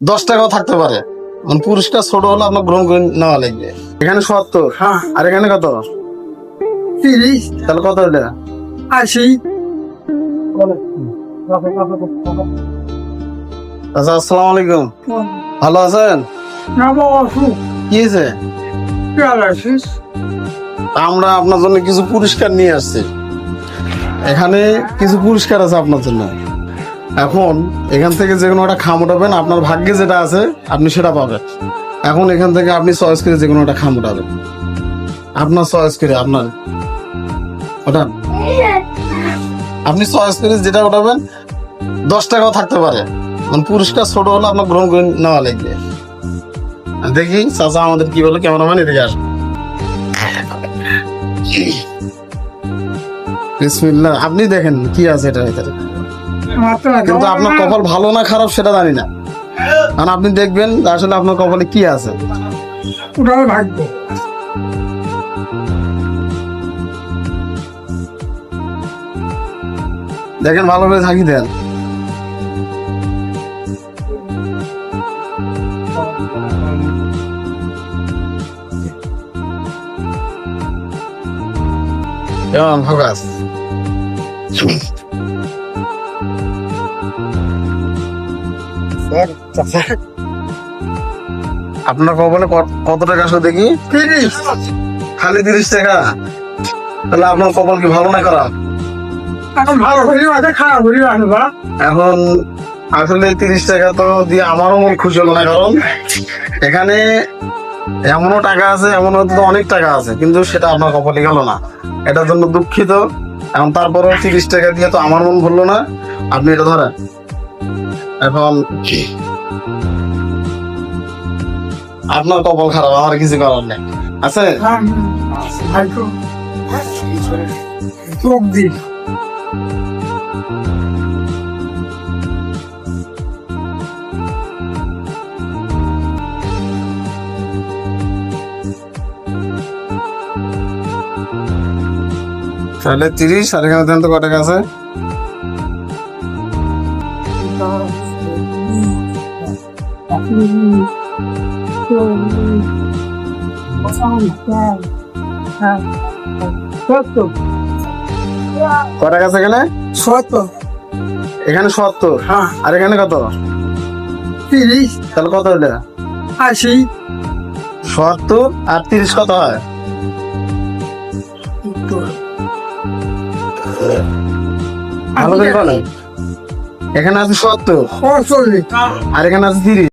10 টাকাও থাকতে পারে। মানে পুরস্কার ছোট হলে আপনার গ্রহণ করে নেওয়া লাগবে। এখানে 70, হ্যাঁ। আর এখানে কত? 30, তাহলে কত হলো? 80। আচ্ছা, আসসালামু আলাইকুম। ভালো আছেন? কি হয়েছে? আমরা আপনার জন্য কিছু পুরস্কার নিয়ে আসছি। এখানে কিছু পুরস্কার আছে আপনার জন্য। এখন এখান থেকে যে কোনো একটা খাম উঠাবেন, আপনার ভাগ্যে যেটা আছে আপনি সেটা পাবেন। এখন এখান থেকে আপনি চয়েস করে যে কোনো একটা খাম উঠাবেন, আপনার চয়েস করে আপনার ওঠান। আপনি চয়েস করে যেটা উঠাবেন 10 টাকাও থাকতে পারে। মানে পুরস্কার ছোট হলে আপনার গ্রহণ করে নেওয়া লাগবে। দেখি চাচা আমাদের কি বলে, ক্যামেরাম্যান এদিকে আসবে। বিসমিল্লাহ, আপনি দেখেন কি আছে এটা ভিতরে। কিন্তু আপনার কপাল ভালো না খারাপ সেটা জানি না, কারণ আপনি দেখবেন আসলে আপনার কপালে কি আছে। ওটাও ভাগ্য। দেখেন ভালো করে থাকি দেন। কেমন ফোকাস? আপনার কপালে কত টাকা আসলে দেখি? 30। খালি 30 টাকা? তাহলে আপনার কপাল কি ভালো না খারাপ? এখন ভালো হলেও আছে, খারাপ হলেও আছে বা। এখন আসলে 30 টাকা তো দিয়ে আমারও মন খুশি হলো না, কারণ এখানে এমনও টাকা আছে, এমন হয়তো অনেক টাকা আছে, কিন্তু সেটা আপনার কপালে গেল না। এটার জন্য দুঃখিত। এখন তারপরেও 30 টাকা দিয়ে তো আমার মন ভরলো না। আপনি এটা ধরেন। এখন আপনার কপাল খারাপ, আমার কিছু করার নেই। আছে ভাগ্য চোখ দিই। তাহলে 30, আর এখানে দেন তো কত টাকা আছে? কত টাকা আছে এখানে? 70। এখানে 70, হ্যাঁ। আর এখানে কত? 30, তাহলে কত হলো? 80। 70 আর 30 কত হয়? ভালো করে বলেন। এখানে আছে 70, 40। আর এখানে আছে 30।